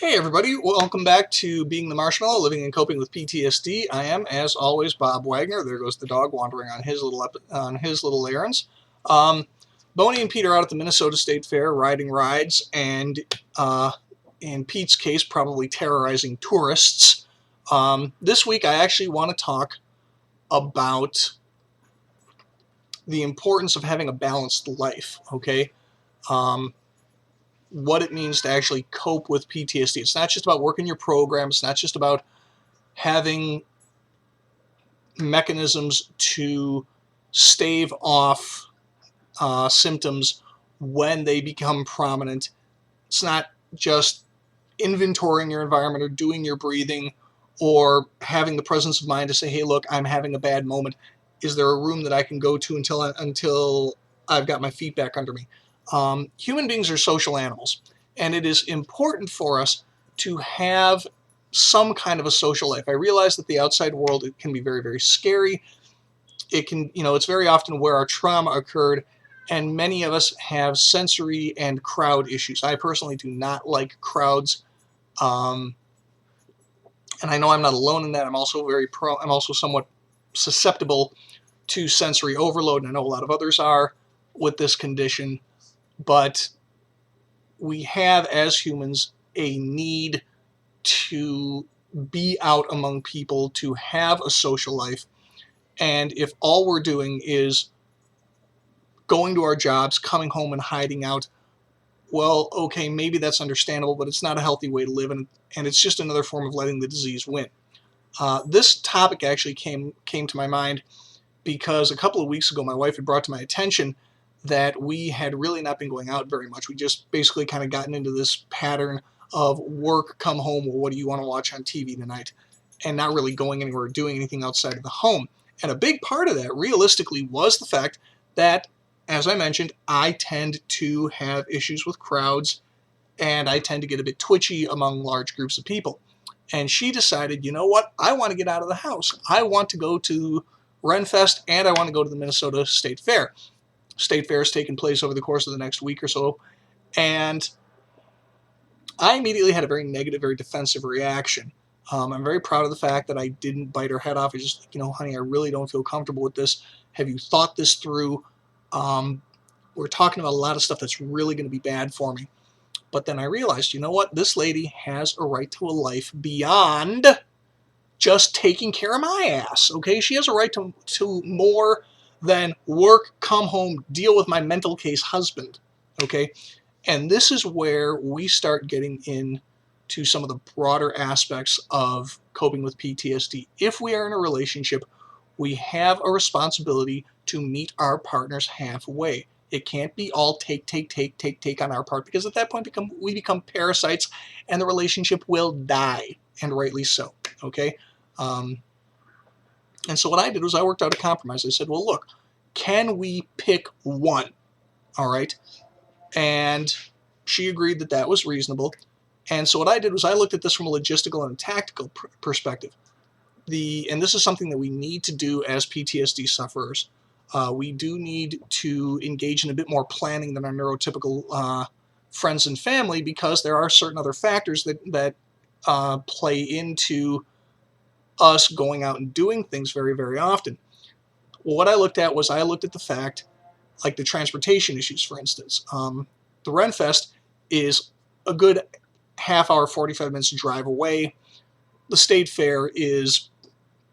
Hey everybody, welcome back to Being the Marshmallow, Living and Coping with PTSD. I am, as always, Bob Wagner. There goes the dog wandering on his little errands. Boney and Pete are out at the Minnesota State Fair riding rides and, in Pete's case, probably terrorizing tourists. This week I actually want to talk about the importance of having a balanced life, okay? What it means to actually cope with PTSD. It's not just about working your program. It's not just about having mechanisms to stave off symptoms when they become prominent. It's not just inventorying your environment or doing your breathing or having the presence of mind to say, hey, look, I'm having a bad moment. Is there a room that I can go to until I've got my feet back under me? Human beings are social animals, and it is important for us to have some kind of a social life. I realize that the outside world, it can be very, very scary. It can, it's very often where our trauma occurred, and many of us have sensory and crowd issues. I personally do not like crowds. And I know I'm not alone in that. I'm also somewhat susceptible to sensory overload, and I know a lot of others are with this condition. But we have, as humans, a need to be out among people, to have a social life. And if all we're doing is going to our jobs, coming home and hiding out, well, okay, maybe that's understandable, but it's not a healthy way to live, and it's just another form of letting the disease win. This topic actually came to my mind because a couple of weeks ago my wife had brought to my attention that we had really not been going out very much. We just basically kind of gotten into this pattern of work, come home, well, what do you want to watch on TV tonight? And not really going anywhere or doing anything outside of the home. And a big part of that, realistically, was the fact that, as I mentioned, I tend to have issues with crowds, and I tend to get a bit twitchy among large groups of people. And she decided, you know what? I want to get out of the house. I want to go to Renfest, and I want to go to the Minnesota State Fair. State Fair is taking place over the course of the next week or so, and I immediately had a very negative, very defensive reaction. I'm very proud of the fact that I didn't bite her head off. I just, honey, I really don't feel comfortable with this. Have you thought this through? We're talking about a lot of stuff that's really going to be bad for me. But then I realized, you know what? This lady has a right to a life beyond just taking care of my ass, okay? She has a right to more than work, come home, deal with my mental case husband, okay? And this is where we start getting into some of the broader aspects of coping with PTSD. If we are in a relationship, we have a responsibility to meet our partners halfway. It can't be all take on our part, because at that point we become parasites and the relationship will die, and rightly so, okay? And so what I did was I worked out a compromise. I said, well, look, can we pick one? All right. And she agreed that that was reasonable. And so what I did was I looked at this from a logistical and tactical perspective. And this is something that we need to do as PTSD sufferers. We do need to engage in a bit more planning than our neurotypical friends and family, because there are certain other factors that play into us going out and doing things very, very often. Well, what I looked at the fact, like the transportation issues, for instance. The Renfest is a good half hour, 45 minutes drive away. The State Fair is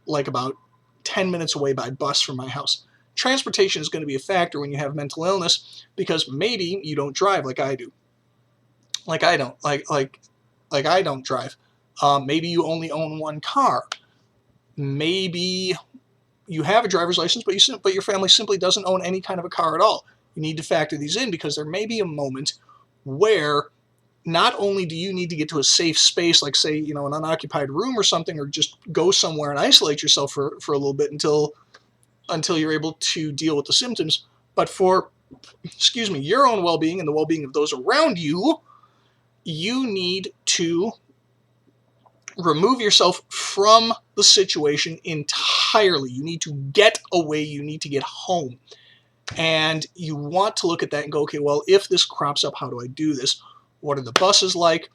like about 10 minutes away by bus from my house. Transportation is going to be a factor when you have mental illness, because maybe you don't drive like I do. Like I don't. Like I don't drive. Maybe you only own one car. Maybe you have a driver's license, but your family simply doesn't own any kind of a car at all. You need to factor these in, because there may be a moment where not only do you need to get to a safe space, like say, an unoccupied room or something, or just go somewhere and isolate yourself for a little bit until you're able to deal with the symptoms, but for, your own well-being and the well-being of those around you, you need to remove yourself from the situation entirely. You need to get away. You need to get home. And you want to look at that and go, okay, well, if this crops up, how do I do this? What are the buses like?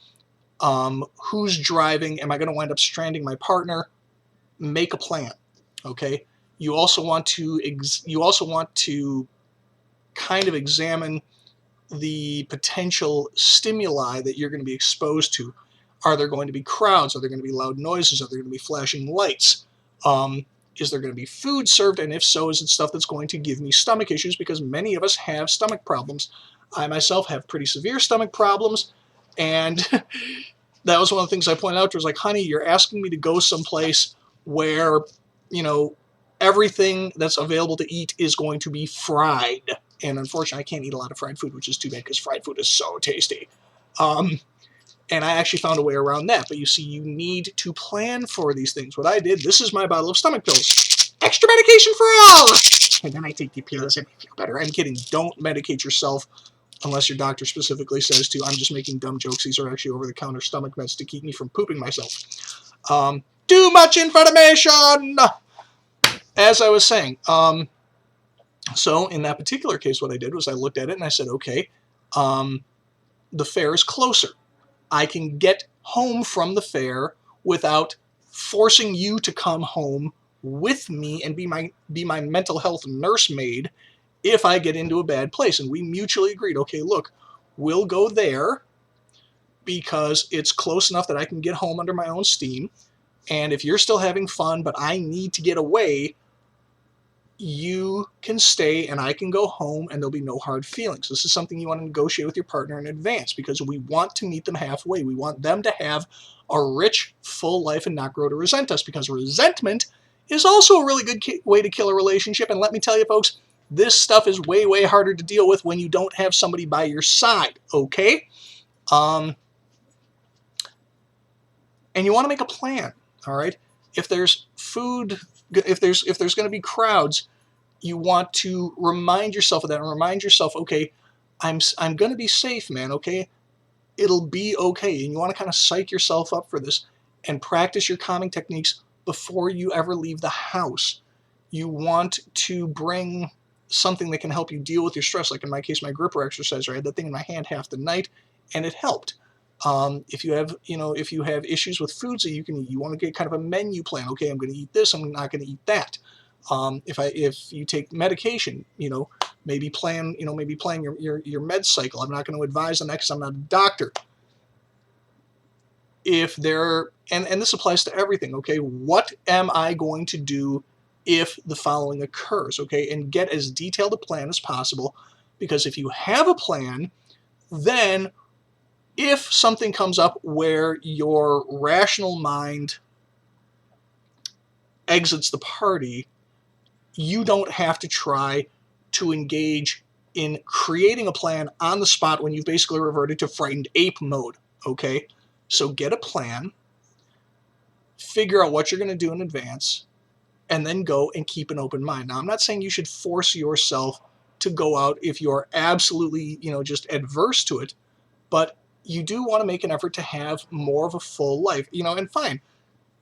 Who's driving? Am I going to wind up stranding my partner? Make a plan. Okay. You also want to kind of examine the potential stimuli that you're going to be exposed to. Are there going to be crowds? Are there going to be loud noises? Are there going to be flashing lights? Is there going to be food served? And if so, is it stuff that's going to give me stomach issues? Because many of us have stomach problems. I myself have pretty severe stomach problems. And that was one of the things I pointed out to her, was like, honey, you're asking me to go someplace where, everything that's available to eat is going to be fried. And unfortunately, I can't eat a lot of fried food, which is too bad because fried food is so tasty. And I actually found a way around that. But you see, you need to plan for these things. What I did, this is my bottle of stomach pills. Extra medication for all! And then I take the pills and I feel better. I'm kidding. Don't medicate yourself unless your doctor specifically says to. I'm just making dumb jokes. These are actually over-the-counter stomach meds to keep me from pooping myself. Too much information! As I was saying, so in that particular case, what I did was I looked at it and I said, okay, the fair is closer. I can get home from the fair without forcing you to come home with me and be my mental health nursemaid if I get into a bad place. And we mutually agreed, okay, look, we'll go there because it's close enough that I can get home under my own steam. And if you're still having fun, but I need to get away, you can stay and I can go home and there'll be no hard feelings. This is something you want to negotiate with your partner in advance because we want to meet them halfway. We want them to have a rich, full life and not grow to resent us, because resentment is also a really good way to kill a relationship. And let me tell you, folks, this stuff is way, way harder to deal with when you don't have somebody by your side, okay? And you want to make a plan, all right? If there's food, if there's going to be crowds, you want to remind yourself of that and remind yourself, okay, I'm going to be safe, man, okay? It'll be okay. And you want to kind of psych yourself up for this and practice your calming techniques before you ever leave the house. You want to bring something that can help you deal with your stress. Like in my case, my gripper exercise, I had that thing in my hand half the night and it helped. If you have issues with foods that you can eat, you want to get kind of a menu plan. Okay, I'm going to eat this, I'm not going to eat that. If you take medication, maybe plan your med cycle. I'm not going to advise on that because I'm not a doctor. If and this applies to everything, okay, what am I going to do if the following occurs, okay, and get as detailed a plan as possible, because if you have a plan, then if something comes up where your rational mind exits the party, you don't have to try to engage in creating a plan on the spot when you've basically reverted to frightened ape mode, okay? So get a plan, figure out what you're going to do in advance, and then go and keep an open mind. Now, I'm not saying you should force yourself to go out if you're absolutely, just adverse to it, but you do want to make an effort to have more of a full life, and fine.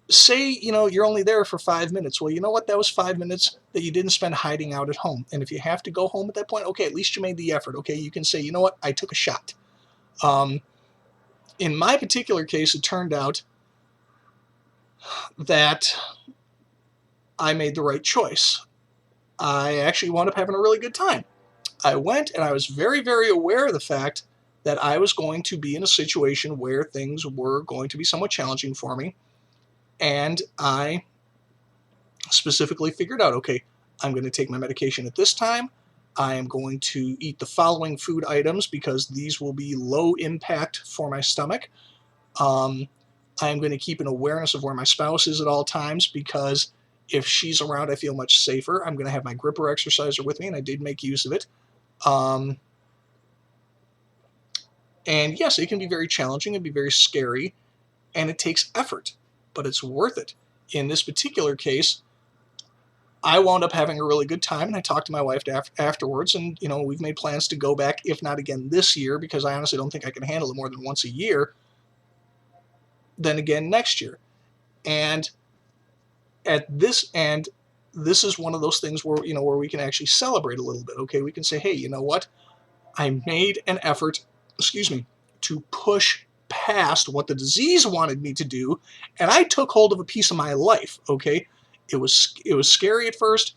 Say, you're only there for 5 minutes. Well, you know what? That was 5 minutes that you didn't spend hiding out at home. And if you have to go home at that point, okay, at least you made the effort. Okay, you can say, you know what? I took a shot. In my particular case, it turned out that I made the right choice. I actually wound up having a really good time. I went and I was very, very aware of the fact that I was going to be in a situation where things were going to be somewhat challenging for me. And I specifically figured out, okay, I'm going to take my medication at this time. I am going to eat the following food items because these will be low impact for my stomach. I am going to keep an awareness of where my spouse is at all times, because if she's around, I feel much safer. I'm going to have my gripper exerciser with me, and I did make use of it. And yes, it can be very challenging and be very scary, and it takes effort, but it's worth it. In this particular case, I wound up having a really good time, and I talked to my wife afterwards, and we've made plans to go back, if not again this year, because I honestly don't think I can handle it more than once a year, then again next year. And this is one of those things where where we can actually celebrate a little bit. Okay, we can say, hey, you know what? I made an effort, to push past what the disease wanted me to do, and I took hold of a piece of my life, okay? It was scary at first,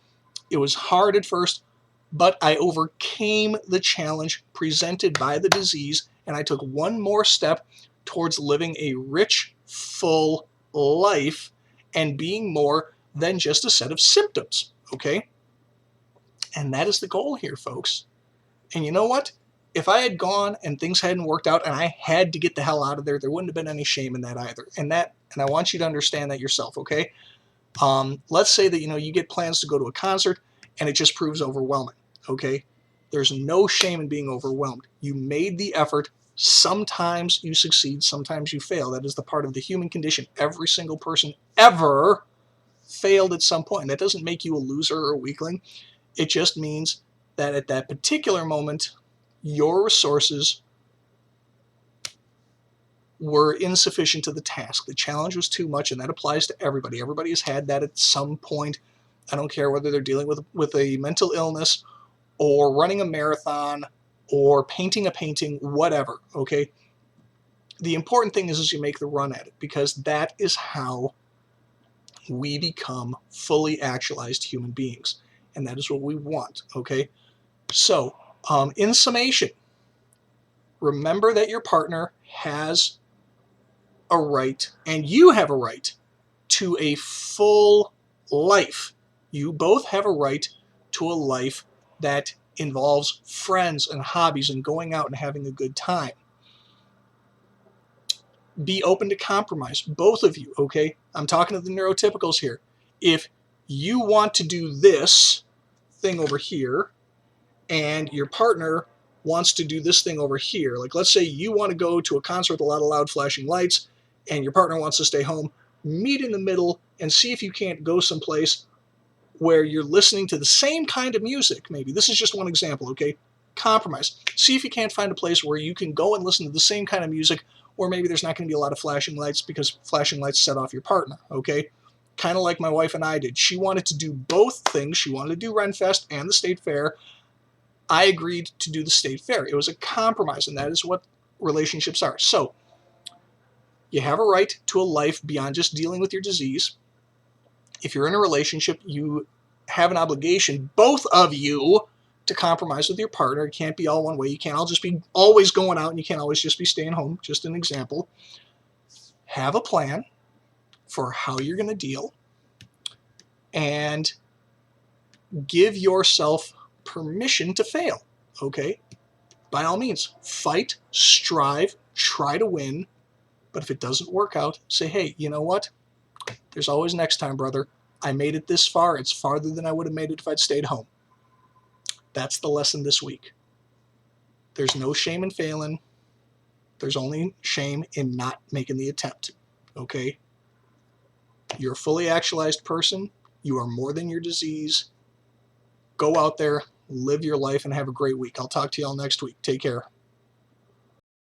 it was hard at first, but I overcame the challenge presented by the disease, and I took one more step towards living a rich, full life and being more than just a set of symptoms, okay? And that is the goal here, folks. And you know what? If I had gone and things hadn't worked out and I had to get the hell out of there, there wouldn't have been any shame in that either. And I want you to understand that yourself, okay? Let's say that, you get plans to go to a concert and it just proves overwhelming, okay? There's no shame in being overwhelmed. You made the effort. Sometimes you succeed, sometimes you fail. That is the part of the human condition. Every single person ever failed at some point. And that doesn't make you a loser or a weakling. It just means that at that particular moment, your resources were insufficient to the task. The challenge was too much, and that applies to everybody. Everybody has had that at some point. I don't care whether they're dealing with a mental illness or running a marathon or painting a painting, whatever, okay? The important thing is you make the run at it, because that is how we become fully actualized human beings. And that is what we want, okay? So, in summation, remember that your partner has a right, and you have a right, to a full life. You both have a right to a life that involves friends and hobbies and going out and having a good time. Be open to compromise, both of you, okay? I'm talking to the neurotypicals here. If you want to do this thing over here, and your partner wants to do this thing over here, like let's say you want to go to a concert with a lot of loud flashing lights, and your partner wants to stay home, meet in the middle and see if you can't go someplace where you're listening to the same kind of music. Maybe this is just one example, okay? Compromise. See if you can't find a place where you can go and listen to the same kind of music, or maybe there's not going to be a lot of flashing lights because flashing lights set off your partner, okay? Kind of like my wife and I did. She wanted to do both things. She wanted to do Renfest and the State Fair. I agreed to do the State Fair. It was a compromise, and that is what relationships are. So, you have a right to a life beyond just dealing with your disease. If you're in a relationship, you have an obligation, both of you, to compromise with your partner. It can't be all one way. You can't all just be always going out, and you can't always just be staying home. Just an example. Have a plan for how you're going to deal, and give yourself permission to fail, okay? By all means, fight, strive, try to win. But if it doesn't work out, say, hey, you know what? There's always next time, brother. I made it this far. It's farther than I would have made it if I'd stayed home. That's the lesson this week. There's no shame in failing. There's only shame in not making the attempt, okay? You're a fully actualized person. You are more than your disease. Go out there, live your life, and have a great week. I'll talk to you all next week. Take care.